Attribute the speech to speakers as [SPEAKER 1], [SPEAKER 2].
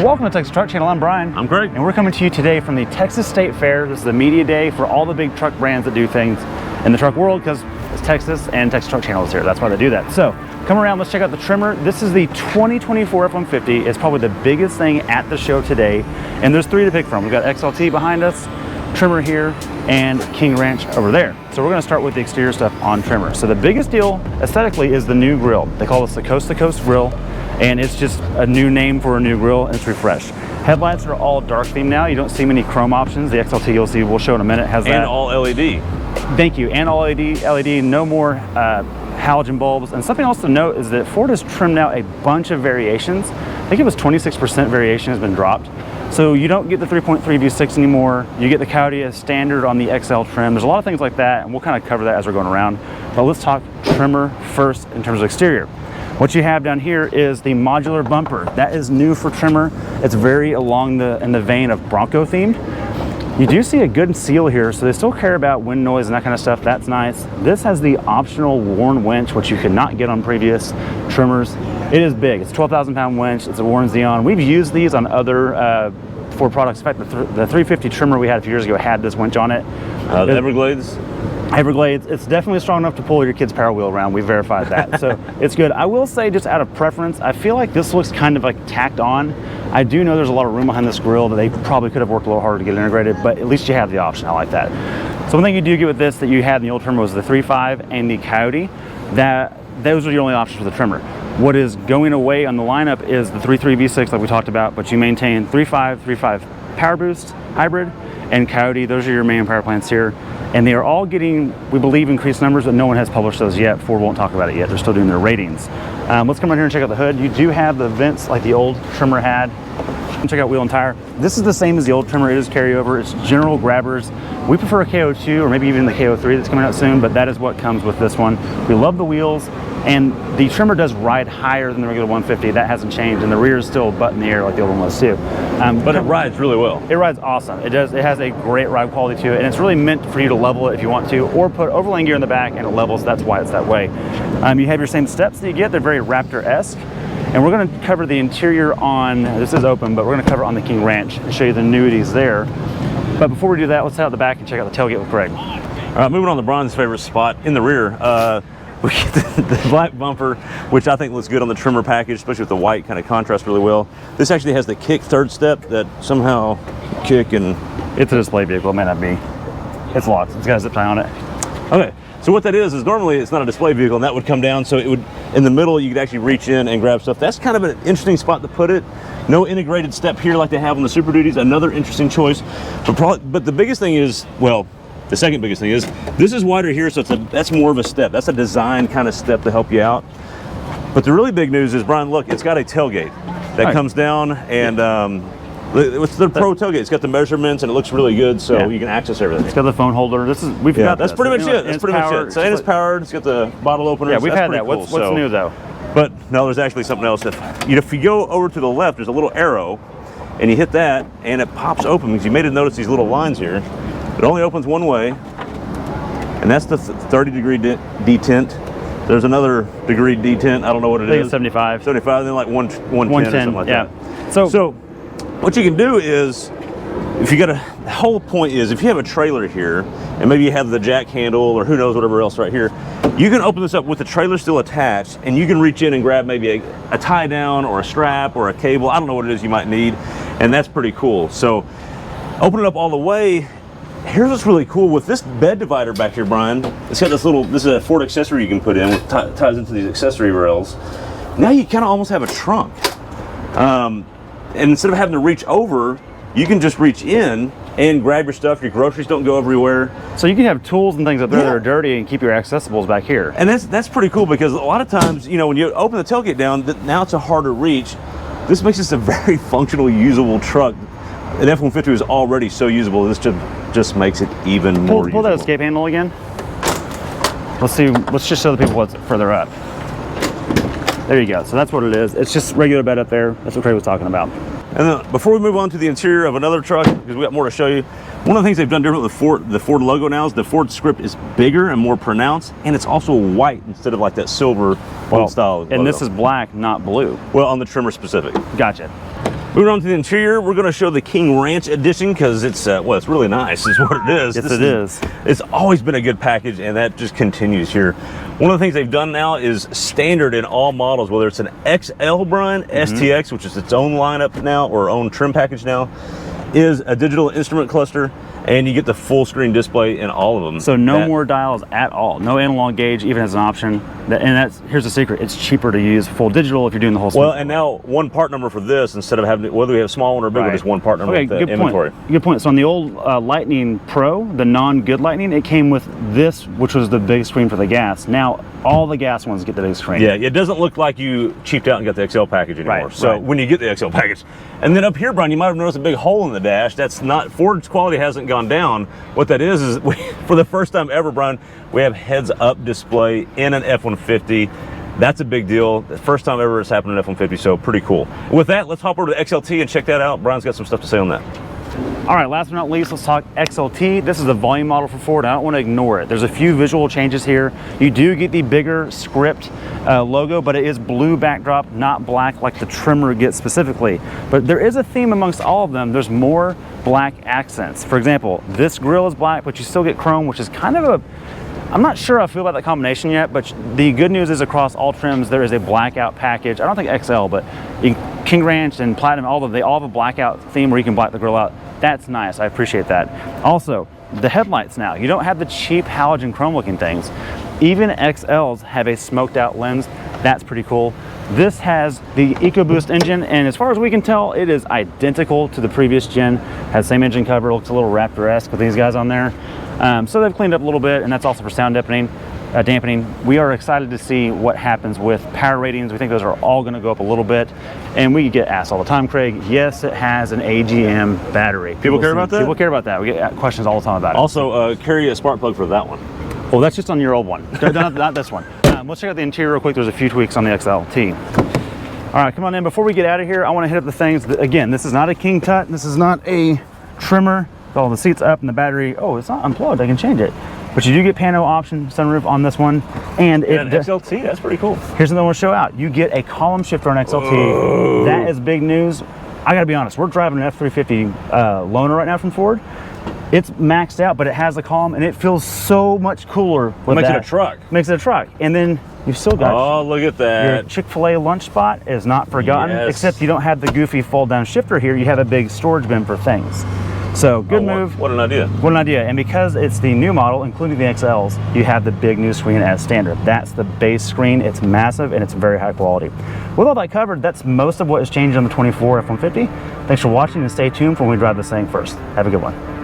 [SPEAKER 1] Welcome to Texas Truck Channel. I'm Brian.
[SPEAKER 2] I'm Greg.
[SPEAKER 1] And we're coming to you today from the Texas State Fair. This is the media day for all the big truck brands that do things in the truck world, because it's Texas and Texas Truck Channel is here. That's why they do that. So come around, let's check out the Tremor. This is the 2024 F150. It's probably the biggest thing at the show today. And there's three to pick from. We've got XLT behind us, Tremor here, and King Ranch over there. So we're gonna start with the exterior stuff on Tremor. So the biggest deal aesthetically is the new grille. They call this the Coast to Coast grill, and it's just a new name for a new grill, and it's refreshed. Headlights are all dark theme now. You don't see many chrome options. The XLT you'll see, we'll show in a minute, has that.
[SPEAKER 2] And all LED.
[SPEAKER 1] Thank you, and all LED, no more halogen bulbs. And something else to note is that Ford has trimmed out a bunch of variations. I think it was 26% variation has been dropped. So you don't get the 3.3 V6 anymore. You get the Coyote as standard on the XL trim. There's a lot of things like that, and we'll kind of cover that as we're going around. But let's talk Tremor first in terms of exterior. What you have down here is the modular bumper. That is new for Tremor. It's very in the vein of Bronco themed. You do see a good seal here, so they still care about wind noise and that kind of stuff. That's nice. This has the optional Warn winch, which you could not get on previous Tremors. It is big. It's a 12,000 pound winch. It's a Warn Xeon. We've used these on other Ford products. In fact, the 350 Tremor we had a few years ago had this winch on it.
[SPEAKER 2] The Everglades?
[SPEAKER 1] Everglades, it's definitely strong enough to pull your kid's Power Wheel around. We verified that. So it's good. I will say, just out of preference, I feel like this looks kind of like tacked on. I do know there's a lot of room behind this grill that they probably could have worked a little harder to get integrated, but at least you have the option. I like that. So one thing you do get with this that you had in the old Tremor was the 3.5 and the Coyote. Those are your only options for the Tremor. What is going away on the lineup is the 3.3 V6 like we talked about, but you maintain 3.5 Power Boost Hybrid and Coyote. Those are your main power plants here. And they are all getting, we believe, increased numbers, but no one has published those yet. Ford won't talk about it yet. They're still doing their ratings. Let's come right here and check out the hood. You do have the vents like the old Tremor had. Check out wheel and tire. This is the same as the old Tremor. It is carryover. It's general grabbers. We prefer a KO2 or maybe even the KO3 that's coming out soon, but that is what comes with this one. We love the wheels, and the Tremor does ride higher than the regular 150. That hasn't changed, and the rear is still butt in the air like the old one was too.
[SPEAKER 2] But it rides really well.
[SPEAKER 1] It rides awesome. It does. It has a great ride quality to it, and it's really meant for you to level it if you want to, or put overland gear in the back and it levels. That's why it's that way. You have your same steps that you get. They're very Raptor-esque. And we're going to cover the interior on, this is open, but we're going to cover on the King Ranch and show you the nudities there. But before we do that, let's head out the back and check out the tailgate with Craig.
[SPEAKER 2] All right, moving on to Brian's favorite spot in the rear. We get the black bumper, which I think looks good on the Tremor package, especially with the white, kind of contrasts really well. This actually has the kick third step that somehow kick and...
[SPEAKER 1] It's a display vehicle, it may not be. It's locked, it's got a zip tie on it.
[SPEAKER 2] Okay. So what that is normally it's not a display vehicle, and that would come down, so it would, in the middle, you could actually reach in and grab stuff. That's kind of an interesting spot to put it. No integrated step here like they have on the Super Duties, another interesting choice. But the biggest thing is, well, the second biggest thing is, this is wider here, so that's more of a step. That's a design kind of step to help you out. But the really big news is, Brian, look, it's got a tailgate that comes down, and it's the Pro tailgate. It's got the measurements and it looks really good, so you can access everything.
[SPEAKER 1] It's got the phone holder. We've got
[SPEAKER 2] that's pretty much it. That's pretty much it. So it's powered. It's got the bottle opener.
[SPEAKER 1] Yeah, we've had that.
[SPEAKER 2] Cool.
[SPEAKER 1] What's new though?
[SPEAKER 2] But no, there's actually something else. If you go over to the left, there's a little arrow, and you hit that, and it pops open. Because you may have noticed these little lines here. It only opens one way, and that's the 30-degree detent. There's another degree detent. I don't know what it is.
[SPEAKER 1] I think it's 75.
[SPEAKER 2] 75, and then like 110 or something like that. So what you can do is, if you got the whole point is, if you have a trailer here, and maybe you have the jack handle, or who knows, whatever else right here, you can open this up with the trailer still attached, and you can reach in and grab maybe a tie down, or a strap, or a cable. I don't know what it is you might need, and that's pretty cool. So, open it up all the way. Here's what's really cool with this bed divider back here, Brian. It's got this is a Ford accessory you can put in, which ties into these accessory rails. Now you kind of almost have a trunk. And instead of having to reach over, you can just reach in and grab your stuff. Your groceries don't go everywhere.
[SPEAKER 1] So you can have tools and things up there that are dirty and keep your accessibles back here.
[SPEAKER 2] And that's pretty cool, because a lot of times, you know, when you open the tailgate down, now it's a harder reach. This makes this a very functional, usable truck. An F-150 is already so usable. This just makes it even more usable.
[SPEAKER 1] Pull that escape handle again. Let's see. Let's just show the people what's further up. There you go. So that's what it is. It's just regular bed up there. That's what Craig was talking about.
[SPEAKER 2] And then before we move on to the interior of another truck, because we got more to show you, one of the things they've done different with the Ford logo now is the Ford script is bigger and more pronounced, and it's also white instead of like that silver old style logo.
[SPEAKER 1] And this is black, not blue.
[SPEAKER 2] Well, on the Tremor specific.
[SPEAKER 1] Gotcha.
[SPEAKER 2] Moving on to the interior, we're going to show the King Ranch edition because it's well, it's really nice is what it is.
[SPEAKER 1] Yes, it is.
[SPEAKER 2] It's always been a good package, and that just continues here. One of the things they've done now is standard in all models, whether it's an XL Brian, STX, which is its own lineup now, or own trim package now, is a digital instrument cluster, and you get the full screen display in all of them.
[SPEAKER 1] So no more dials at all. No analog gauge even as an option. And here's the secret. It's cheaper to use full digital if you're doing the whole
[SPEAKER 2] Well, and now one part number for this, instead of having, whether we have small one or big one, just one part number with the inventory.
[SPEAKER 1] Good point. So on the old Lightning Pro, the non-good Lightning, it came with this, which was the big screen for the gas. Now all the gas ones get the big screen.
[SPEAKER 2] Yeah, it doesn't look like you cheaped out and got the XL package anymore. So when you get the XL package. And then up here, Brian, you might have noticed a big hole in the dash. That's not, Ford's quality hasn't gone down. What that is for the first time ever, Brian, we have heads-up display in an F-150. That's a big deal. The first time ever it's happened in F-150, so pretty cool. With that, let's hop over to the XLT and check that out. Brian's got some stuff to say on that.
[SPEAKER 1] All right, last but not least, let's talk XLT. This is the volume model for Ford. I don't want to ignore it. There's a few visual changes here. You do get the bigger script logo, but it is blue backdrop, not black like the Tremor gets specifically. But there is a theme amongst all of them. There's more black accents. For example, this grille is black, but you still get chrome, which is kind of a, I'm not sure how I feel about that combination yet, but the good news is across all trims, there is a blackout package. I don't think XL, but King Ranch and Platinum, they all have a blackout theme where you can black the grille out. That's nice, I appreciate that. Also, the headlights now, you don't have the cheap halogen chrome looking things. Even XLs have a smoked out lens. That's pretty cool. This has the EcoBoost engine, and as far as we can tell, it is identical to the previous gen. Has the same engine cover, looks a little Raptor-esque with these guys on there. So they've cleaned up a little bit, and that's also for sound dampening. We are excited to see what happens with power ratings. We think those are all going to go up a little bit, and we get asked all the time, Craig, yes, it has an AGM battery.
[SPEAKER 2] People care about that?
[SPEAKER 1] People care about that. We get questions all the time about it.
[SPEAKER 2] Also, carry a spark plug for that one.
[SPEAKER 1] Oh, that's just on your old one, not this one. Let's check out the interior real quick. There's a few tweaks on the XLT. All right, come on in. Before we get out of here, I want to hit up the things. Again, this is not a King Tut. This is not a Tremor. All the seats up and the battery. Oh, it's not unplugged. I can change it. But you do get pano option sunroof on this one, and
[SPEAKER 2] an XLT. That's pretty cool.
[SPEAKER 1] Here's another one to show out. You get a column shifter on XLT. Oh. That is big news. I got to be honest. We're driving an F350 loaner right now from Ford. It's maxed out, but it has a column, and it feels so much cooler with
[SPEAKER 2] Makes
[SPEAKER 1] that.
[SPEAKER 2] it a truck.
[SPEAKER 1] Makes it a truck, and then you've still got.
[SPEAKER 2] Oh, look at that!
[SPEAKER 1] Your Chick-fil-A lunch spot is not forgotten. Yes. Except you don't have the goofy fold-down shifter here. You have a big storage bin for things. So good move.
[SPEAKER 2] What an idea.
[SPEAKER 1] What an idea. And because it's the new model, including the XLs, you have the big new screen as standard. That's the base screen. It's massive and it's very high quality. With all that covered, that's most of what has changed on the 24 F-150. Thanks for watching and stay tuned for when we drive this thing first. Have a good one.